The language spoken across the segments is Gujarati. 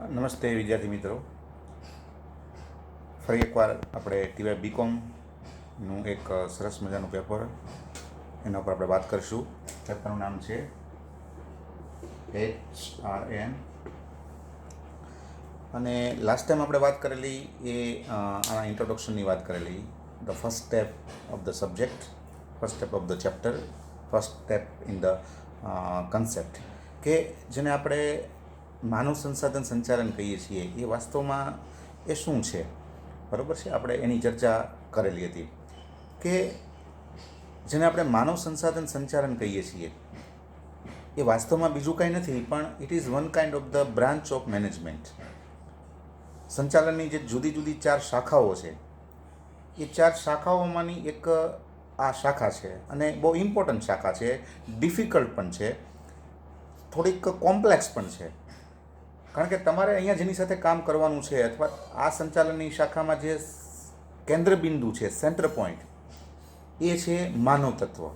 નમસ્તે વિદ્યાર્થી મિત્રો. ફરી એકવાર આપણે ટીવાય બીકોમનું એક સરસ મજાનું પેપર એના ઉપર આપણે વાત કરીશું. પેપરનું નામ છે HRN. અને લાસ્ટ ટાઈમ આપણે વાત કરેલી એ આના ઇન્ટ્રોડક્શનની વાત કરેલી. The first step of the subject, first step of the chapter, first step in the concept, કે જેને આપણે માનવ સંસાધન સંચાલન કહીએ છીએ એ વાસ્તવમાં એ શું છે, બરાબર છે. આપણે એની ચર્ચા કરેલી હતી કે જેને આપણે માનવ સંસાધન સંચાલન કહીએ છીએ એ વાસ્તવમાં બીજું કાંઈ નથી, પણ it is one kind of the branch of management. સંચાલનની જે જુદી જુદી 4 શાખાઓ છે એ 4 શાખાઓમાંની એક આ શાખા છે, અને બહુ ઇમ્પોર્ટન્ટ શાખા છે, ડિફિકલ્ટ પણ છે, થોડીક કોમ્પ્લેક્સ પણ છે. કારણ કે તમારે અહીંયા જેની સાથે કામ કરવાનું છે, અથવા આ સંચાલનની શાખામાં જે કેન્દ્રબિંદુ છે, સેન્ટર પોઈન્ટ, એ છે માનવ તત્વ.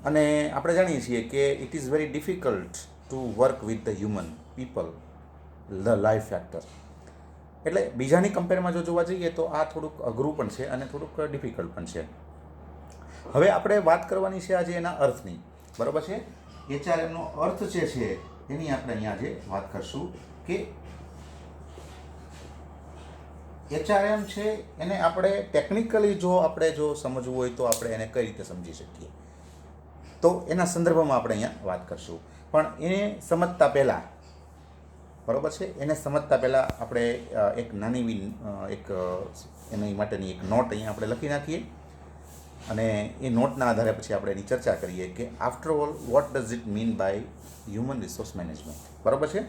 અને આપણે જાણીએ છીએ કે it is very difficult to work with the human people, the life factor. એટલે બીજાની કમ્પેરમાં જો જોવા જઈએ તો આ થોડુંક અઘરું પણ છે અને થોડુંક ડિફિકલ્ટ પણ છે. હવે આપણે વાત કરવાની છે આજે એના અર્થની, બરાબર છે. HRMનો અર્થ જે છે એની આપણે અહીંયા આજે વાત કરશું કે HRM છે એને આપણે ટેકનિકલી જો સમજવું હોય તો આપણે એને કઈ રીતે સમજી શકીએ, તો એના સંદર્ભમાં આપણે અહીંયા વાત કરશું. પણ એને સમજતા પહેલાં, બરાબર છે, એને સમજતા પહેલાં આપણે એક નાની એક એની માટેની એક નોટ અહીંયા આપણે લખી નાખીએ, અને એ નોટના આધારે પછી આપણે એની ચર્ચા કરીએ કે after all what does it mean by human resource management, બરાબર છે.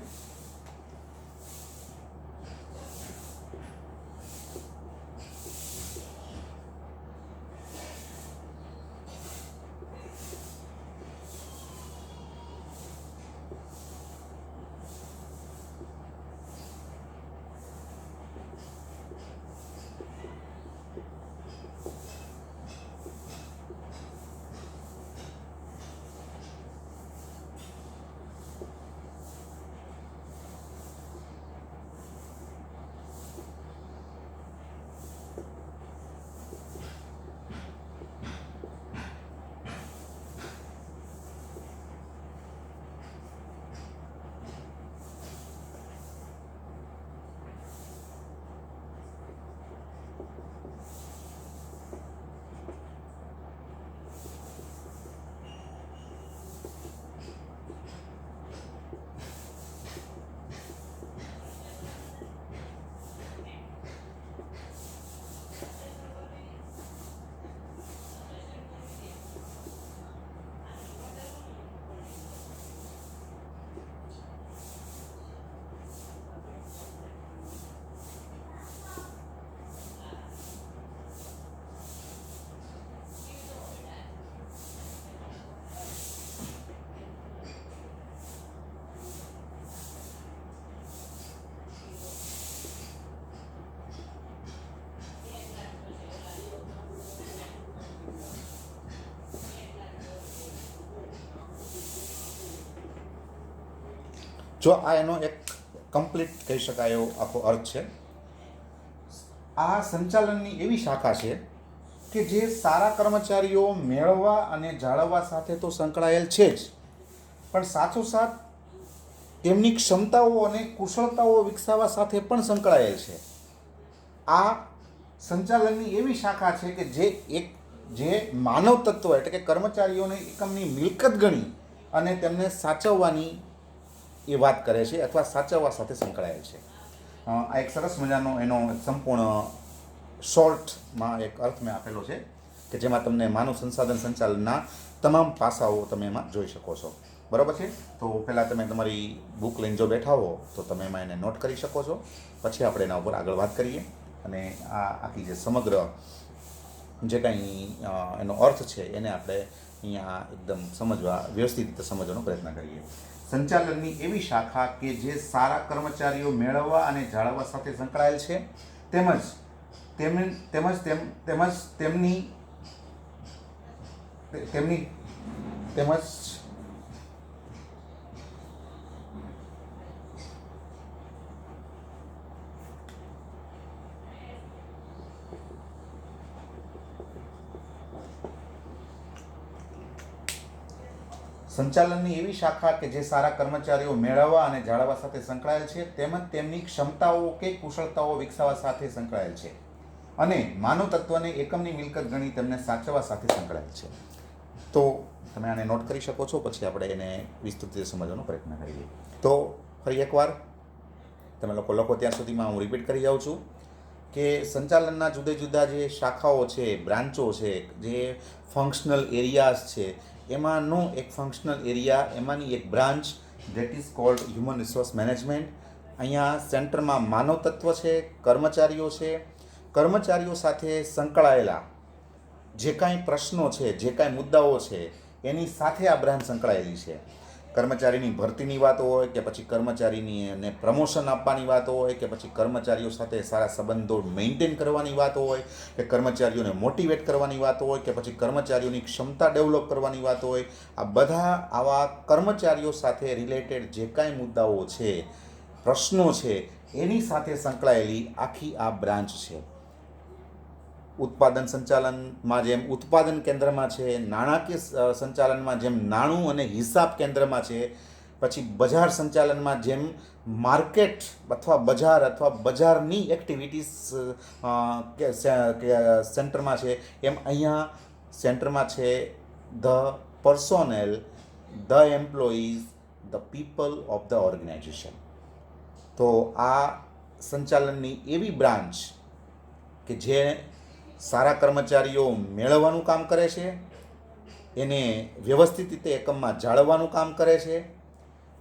જો આ એનો એક કમ્પ્લીટ કહી શકાય એવો આખો અર્થ છે. આ સંચાલનની એવી શાખા છે કે જે સારા કર્મચારીઓ મેળવવા અને જાળવવા સાથે તો સંકળાયેલ છે જ, પણ સાથોસાથ તેમની ક્ષમતાઓ અને કુશળતાઓ વિકસાવવા સાથે પણ સંકળાયેલ છે. આ સંચાલનની એવી શાખા છે કે જે માનવ તત્વ એટલે કે કર્મચારીઓને એકમની મિલકત ગણી અને તેમને સાચવવાની એ વાત કરે છે, અથવા સાચવવા સાથે સંકળાયેલ છે. આ એક સરસ મજાનો એનો સંપૂર્ણ શોર્ટમાં એક અર્થ મેં આપેલો છે કે જેમાં તમને માનવ સંસાધન સંચાલનના તમામ પાસાઓ તમે એમાં જોઈ શકો છો, બરાબર છે. તો પહેલાં તમે તમારી બુક લઈને જો બેઠા હો તો તમે એમાં એને નોટ કરી શકો છો. પછી આપણે એના ઉપર આગળ વાત કરીએ અને આ આખી જે સમગ્ર જે કાંઈ એનો અર્થ છે એને આપણે અહીંયા એકદમ વ્યવસ્થિત રીતે સમજવાનો પ્રયત્ન કરીએ. સંચાલનની એવી શાખા કે જે સારા કર્મચારીઓ મેળવવા અને જાળવવા સાથે સંકળાયેલ છે, તેમજ સંચાલનની એવી શાખા કે જે સારા કર્મચારીઓ મેળવવા અને જાળવવા સાથે સંકળાયેલ છે તેમજ તેમની ક્ષમતાઓ કે કુશળતાઓ વિકસાવવા સાથે સંકળાયેલ છે અને માનવ તત્વને એકમની મિલકત ગણી તેમને સાચવવા સાથે સંકળાયેલ છે. તો તમે આને નોટ કરી શકો છો, પછી આપણે એને વિસ્તૃત રીતે સમજવાનો પ્રયત્ન કરીએ. તો ફરી એકવાર તમે લોકો લખો ત્યાં સુધીમાં હું રિપીટ કરી જાઉં છું કે સંચાલનના જુદા જુદા જે શાખાઓ છે, બ્રાન્ચો છે, જે ફંક્શનલ એરિયાઝ છે, એમાંનો એક ફંક્શનલ એરિયા, એમાંની એક branch that is called human resource management. અહીંયા સેન્ટરમાં માનવ તત્વ છે, કર્મચારીઓ છે, કર્મચારીઓ સાથે સંકળાયેલા જે કાંઈ પ્રશ્નો છે, જે કાંઈ મુદ્દાઓ છે એની સાથે આ બ્રાન્ચ સંકળાયેલી છે. કર્મચારીની ભરતીની વાતો હોય કે પછી કર્મચારીને પ્રમોશન આપવાની વાતો હોય કે પછી કર્મચારીઓ સાથે સારા સંબંધો મેન્ટેન કરવાની વાતો હોય કે કર્મચારીઓને મોટિવેટ કરવાની વાતો હોય કે પછી કર્મચારીઓની ક્ષમતા ડેવલપ કરવાની વાતો હોય, આ બધા આવા કર્મચારીઓ સાથે રિલેટેડ જે કાંઈ મુદ્દાઓ છે, પ્રશ્નો છે, એની સાથે સંકળાયેલી આખી આ બ્રાન્ચ છે. ઉત્પાદન સંચાલનમાં જેમ ઉત્પાદન કેન્દ્રમાં છે, નાણાકીય સંચાલનમાં જેમ નાણું અને હિસાબ કેન્દ્રમાં છે, પછી બજાર સંચાલનમાં જેમ માર્કેટ અથવા બજારની એક્ટિવિટીઝ સેન્ટરમાં છે, એમ અહીંયા સેન્ટરમાં છે the personnel, the employees, the people of the organisation. તો આ સંચાલનની એવી બ્રાન્ચ કે જે સારા કર્મચારીઓ મેળવવાનું કામ કરે છે, એને વ્યવસ્થિત રીતે એકમમાં જાળવવાનું કામ કરે છે,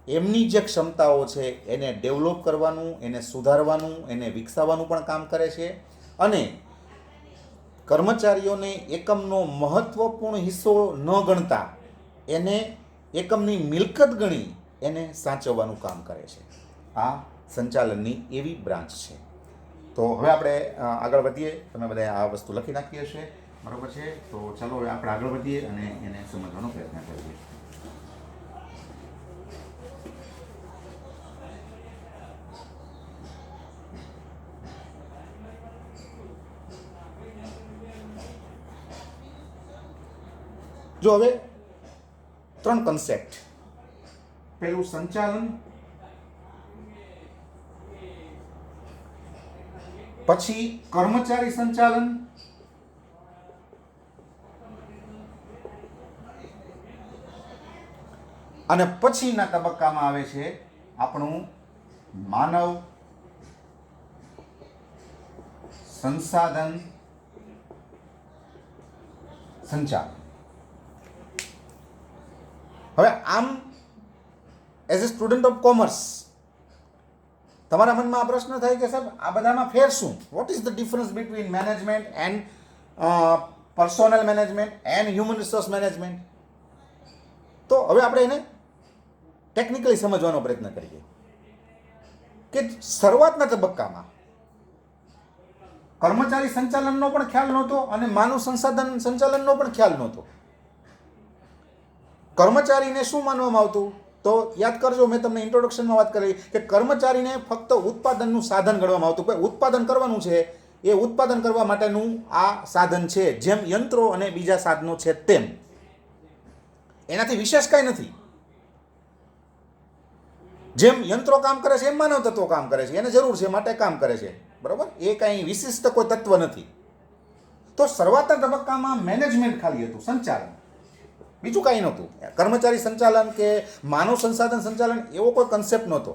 એમની જે ક્ષમતાઓ છે એને ડેવલપ કરવાનું, એને સુધારવાનું, એને વિકસાવવાનું પણ કામ કરે છે અને કર્મચારીઓને એકમનો મહત્ત્વપૂર્ણ હિસ્સો ન ગણતા એને એકમની મિલકત ગણી એને સાચવવાનું કામ કરે છે. આ સંચાલનની એવી બ્રાન્ચ છે. તો હવે આપણે આગળ વધીએ. તમે બધા આ વસ્તુ લખી નાખી હશે, બરાબર છે? તો ચાલો હવે આપણે આગળ વધીએ અને એને સમજવાનો પ્રયત્ન કરીએ. જો હવે 3 કન્સેપ્ટ. પહેલું સંચાલન, પછી કર્મચારી સંચાલન, અને પછીના તબક્કામાં આવે છે આપણું માનવ સંસાધન સંચાલન. હવે આમ as a student of commerce તમારા મનમાં આ પ્રશ્ન થાય કે સાહેબ આ બધામાં ફેર શું? What is the difference between management and personal management and human resource management? તો હવે આપણે એને ટેકનિકલી સમજવાનો પ્રયત્ન કરીએ કે શરૂઆતના તબક્કામાં કર્મચારી સંચાલનનો પણ ખ્યાલ નહોતો અને માનવ સંસાધન સંચાલનનો પણ ખ્યાલ નહોતો. કર્મચારીને શું માનવામાં આવતું? તો યાદ કરજો, મેં તમને ઇન્ટ્રોડક્શનમાં વાત કરી કે કર્મચારીને ફક્ત ઉત્પાદનનું સાધન ગણવામાં આવતું. ભાઈ ઉત્પાદન કરવાનું છે, એ ઉત્પાદન કરવા માટેનું આ સાધન છે, જેમ યંત્રો અને બીજા સાધનો છે તેમ. એનાથી વિશેષ કાંઈ નથી. જેમ યંત્રો કામ કરે છે એમ માનવ તત્વો કામ કરે છે, એને જરૂર છે માટે કામ કરે છે, બરાબર? એ કાંઈ વિશિષ્ટ કોઈ તત્વ નથી. તો શરૂઆતના તબક્કામાં મેનેજમેન્ટ ખાલી હતું, સંચાલન, બીજું કાંઈ નહોતું. કર્મચારી સંચાલન કે માનવ સંસાધન સંચાલન એવો કોઈ કન્સેપ્ટ નહોતો.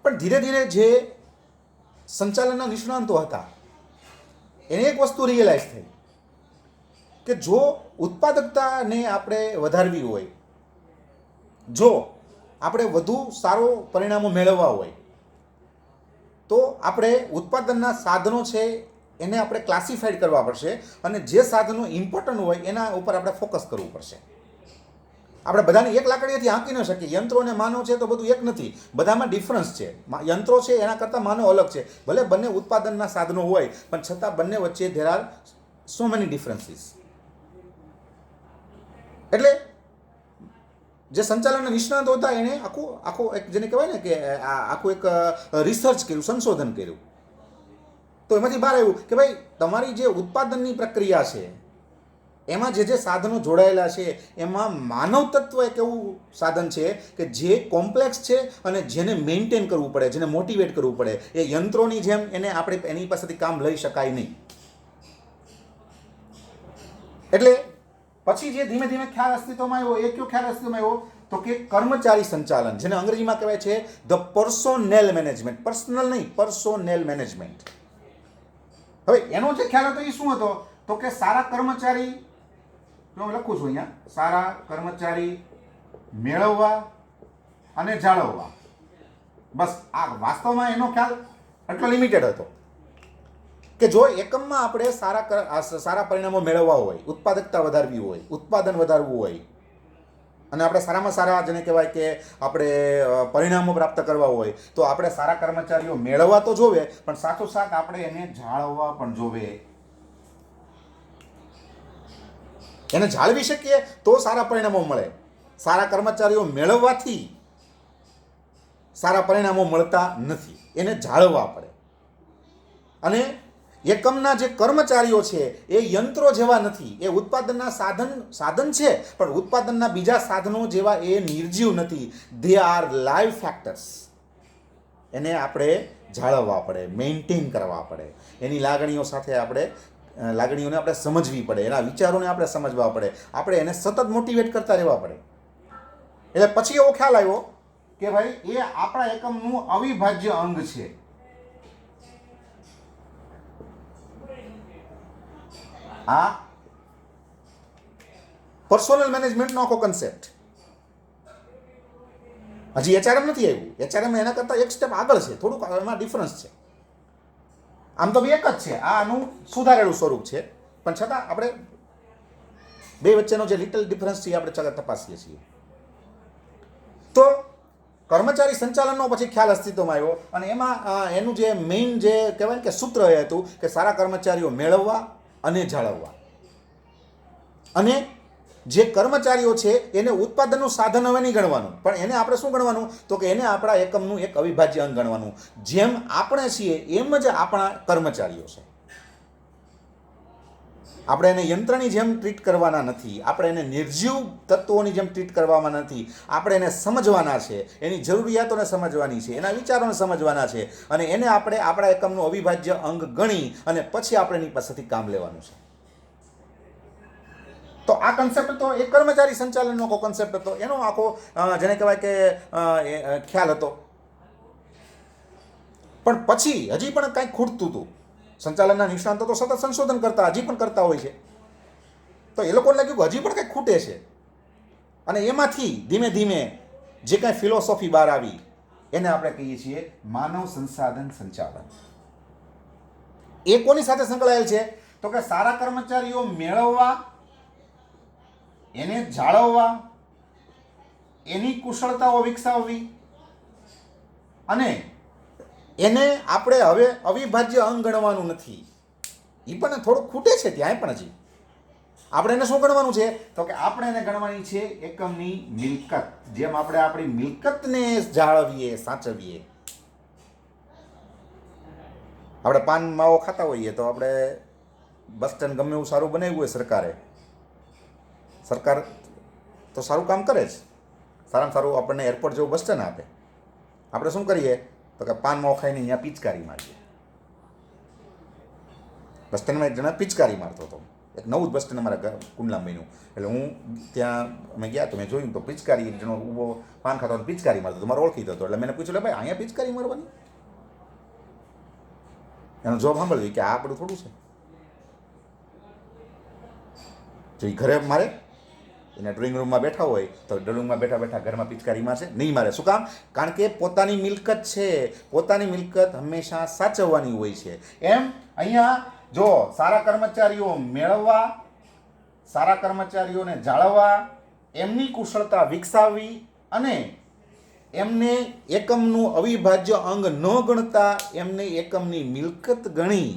પણ ધીરે ધીરે જે સંચાલનના નિષ્ણાંતો હતા એને એક વસ્તુ રિયલાઇઝ થઈ કે જો ઉત્પાદકતાને આપણે વધારવી હોય, જો આપણે વધુ સારો પરિણામો મેળવવા હોય, તો આપણે ઉત્પાદનના સાધનો છે એને આપણે ક્લાસિફાઈડ કરવા પડશે અને જે સાધનો ઇમ્પોર્ટન્ટ હોય એના ઉપર આપણે ફોકસ કરવું પડશે. આપણે બધાને એક લાકડીએથી હાંકી ન શકીએ. યંત્રો અને માનવ છે તો બધું એક નથી, બધામાં ડિફરન્સ છે. યંત્રો છે એના કરતાં માનવ અલગ છે. ભલે બંને ઉત્પાદનના સાધનો હોય પણ છતાં બંને વચ્ચે there are so many differences. એટલે જે સંચાલનના નિષ્ણાતો હતા એણે આખું એક જેને કહેવાય ને કે આખું એક રિસર્ચ કર્યું, સંશોધન કર્યું. તો એમાંથી બહાર આવ્યું કે ભાઈ તમારી જે ઉત્પાદનની પ્રક્રિયા છે એમાં જે સાધનો જોડાયેલા છે એમાં માનવ તત્વ એક એવું સાધન છે કે જે કોમ્પ્લેક્સ છે અને જેને મેન્ટેન કરવું પડે, જેને મોટિવેટ કરવું પડે. એ યંત્રોની જેમ એને આપણે એની પાસેથી કામ લઈ શકાય નહીં. એટલે પછી જે ધીમે ધીમે ખ્યાલ અસ્તિત્વમાં આવ્યો, એ કયો ખ્યાલ અસ્તિત્વમાં આવ્યો તો કે કર્મચારી સંચાલન, જેને અંગ્રેજીમાં કહેવાય છે ધ પર્સોનેલ મેનેજમેન્ટ. પર્સનલ નહીં, પર્સોનેલ મેનેજમેન્ટ. હવે એનો જે ખ્યાલ હતો એ શું હતો તો કે સારા કર્મચારી, હું લખું છું અહીંયા, સારા કર્મચારી મેળવવા અને જાળવવા. બસ આ વાસ્તવમાં એનો ખ્યાલ એટલો લિમિટેડ હતો કે જો એકમમાં આપણે સારા પરિણામો મેળવવા હોય, ઉત્પાદકતા વધારવી હોય, ઉત્પાદન વધારવું હોય અને આપણે સારામાં સારા જેને કહેવાય કે આપણે પરિણામો પ્રાપ્ત કરવા હોય તો આપણે સારા કર્મચારીઓ મેળવવા તો જોવે, પણ સાથોસાથ આપણે એને જાળવવા પણ જોવે. એને જાળવી શકીએ તો સારા પરિણામો મળે. સારા કર્મચારીઓ મેળવવાથી સારા પરિણામો મળતા નથી, એને જાળવવા પડે. અને એકમના જે કર્મચારીઓ છે એ યંત્રો જેવા નથી, એ ઉત્પાદનના સાધન છે, પણ ઉત્પાદનના બીજા સાધનો જેવા એ નિર્જીવ નથી. They are live factors. એને આપણે જાળવવા પડે, મેન્ટેન કરવા પડે. એની લાગણીઓને આપણે સમજવી પડે, એના વિચારોને આપણે સમજવા પડે, આપણે એને સતત મોટિવેટ કરતા રહેવા પડે. એટલે પછી એવો ખ્યાલ આવ્યો કે ભાઈ એ આપણા એકમનું અવિભાજ્ય અંગ છે. આ પર્સોનલ મેનેજમેન્ટનો આખો કન્સેપ્ટ હજી એચઆરએમ નથી આવ્યું. એચઆરએમ એના કરતાં એક સ્ટેપ આગળ છે, થોડુંક એમાં ડિફરન્સ છે. આમ તો બે એક જ છે, આનું સુધારેલું સ્વરૂપ છે, પણ છતાં આપણે બે વચ્ચેનો જે લિટલ ડિફરન્સ છે આપણે તપાસીએ છીએ. તો કર્મચારી સંચાલનનો પછી ખ્યાલ અસ્તિત્વમાં આવ્યો અને એમાં એનું જે મેઇન જે કહેવાય કે સૂત્ર એ હતું કે સારા કર્મચારીઓ મેળવવા અને જાળવવા. અને જે કર્મચારીઓ છે એને ઉત્પાદનનું સાધન હવે નહીં ગણવાનું, પણ એને આપણે શું ગણવાનું તો કે એને આપણા એકમનું એક અવિભાજ્ય અંગ ગણવાનું. જેમ આપણે છીએ એમ જ આપણા કર્મચારીઓ છે. આપણે એને યંત્રની જેમ ટ્રીટ કરવાના નથી, આપણે એને નિર્જીવ તત્વોની જેમ ટ્રીટ કરવાના નથી. આપણે એને સમજવાના છે, એની જરૂરિયાતોને સમજવાની છે, એના વિચારોને સમજવાના છે અને એને આપણે આપણા એકમનું અવિભાજ્ય અંગ ગણી અને પછી આપણે એની પાસેથી કામ લેવાનું છે. તો આ કન્સેપ્ટ હતો, એ કર્મચારી સંચાલનનો આખો કન્સેપ્ટ હતો, એનો આખો જેને કહેવાય કે ખ્યાલ હતો. પણ પછી હજી પણ કંઈક ખૂટતું હતું. સંચાલનના નિષ્ણાંતો તો સતત સંશોધન કરતા, હજી પણ કરતા હોય છે. તો એ લોકોને લાગ્યું કે હજી પણ કંઈક ખૂટે છે અને એમાંથી ધીમે ધીમે જે કાંઈ ફિલોસોફી બહાર આવી એને આપણે કહીએ છીએ માનવ સંસાધન સંચાલન. એ કોની સાથે સંકળાયેલ છે તો કે સારા કર્મચારીઓ મેળવવા, એને જાળવવા, એની કુશળતાઓ વિકસાવવી અને એને આપણે હવે અવિભાજ્ય અંગ ગણવાનું નથી. એ પણ થોડુંક ખૂટે છે ત્યાં પણ. હજી આપણે એને શું ગણવાનું છે તો કે આપણે એને ગણવાની છે એકમની મિલકત. જેમ આપણે આપણી મિલકતને જાળવીએ, સાચવીએ. આપણે પાન માવો ખાતા હોઈએ તો આપણે બસ સ્ટેન્ડ ગમે એવું સારું બનાવ્યું હોય સરકાર તો સારું કામ કરે જ. સારામાં સારું આપણને એરપોર્ટ જેવું બસ સ્ટેન્ડ આપે. આપણે શું કરીએ તો કે પાન માવો ખાઈને અહીંયા પિચકારી મારીએ. બસ સ્ટેન્ડમાં એક જણા પિચકારી મારતો હતો. એક નવું જ બસ સ્ટેન્ડ અમારા કુંડલામાં બન્યું. એટલે હું ત્યાં અમે ગયા તો મેં જોયું તો પિચકારી એક જણો ઊભો પાન ખાતો પિચકારી મારતો હતો. મારો ઓળખીતો હતો. એટલે મેં પૂછ્યું એટલે ભાઈ અહીંયા પિચકારી મારવાની? એનો જવાબ સાંભળ્યો કે આ આપણું થોડું છે. જો એ ઘરે મારે એના ડ્રોઈંગ રૂમમાં બેઠા હોય તો ડ્રોઈંગ રૂમમાં બેઠા બેઠા ઘરમાં પિચકારી મારશે નહીં? મારે. શું કામ? કારણ કે પોતાની મિલકત છે. પોતાની મિલકત હંમેશા સાચવવાની હોય છે. એમ અહીંયા જો સારા કર્મચારીઓ મેળવવા, સારા કર્મચારીઓને જાળવવા, એમની કુશળતા વિકસાવવી અને એમને એકમનું અવિભાજ્ય અંગ ન ગણતા એમને એકમની મિલકત ગણી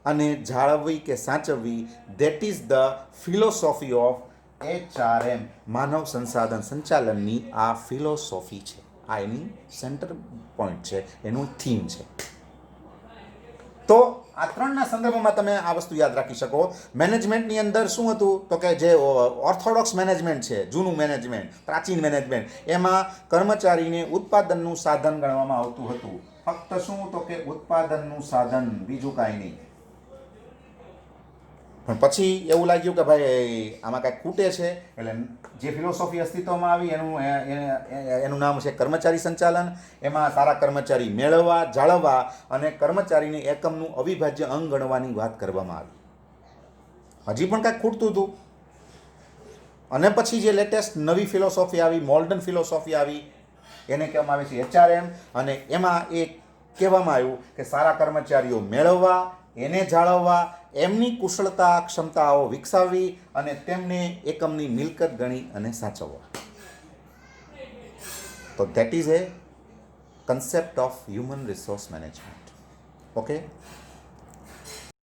અને જાળવવી કે સાચવવી, that is the philosophy of HRM. માનવ સંસાધન સંચાલનની આ ફિલોસોફી છે. આ એની સેન્ટર પોઈન્ટ છે, એનું થીમ છે. તો આ ત્રણના સંદર્ભમાં તમે આ વસ્તુ યાદ રાખી શકો. મેનેજમેન્ટની અંદર શું હતું તો કે જે ઓર્થોડોક્સ મેનેજમેન્ટ છે, જૂનું મેનેજમેન્ટ, પ્રાચીન મેનેજમેન્ટ, એમાં કર્મચારીને ઉત્પાદનનું સાધન ગણવામાં આવતું હતું. ફક્ત શું તો કે ઉત્પાદનનું સાધન, બીજું કાંઈ નહીં. પણ પછી એવું લાગ્યું કે ભાઈ આમાં કાંઈક ખૂટે છે, એટલે જે ફિલોસોફી અસ્તિત્વમાં આવી એનું નામ છે કર્મચારી સંચાલન. એમાં સારા કર્મચારી મેળવવા, જાળવવા અને કર્મચારીને એકમનું અવિભાજ્ય અંગ ગણવાની વાત કરવામાં આવી. હજી પણ કાંઈક ખૂટતું હતું. અને પછી જે લેટેસ્ટ નવી ફિલોસોફી આવી, મોડર્ન ફિલોસોફી આવી, એને કહેવામાં આવે છે HRM. અને એમાં એ કહેવામાં આવ્યું કે સારા કર્મચારીઓ મેળવવા, એને જાળવવા, એમની કુશળતા ક્ષમતાઓ વિકસાવવી અને તેમને એકમની મિલકત ગણી અને સાચવવા. તો that is A concept of human resource management. Okay.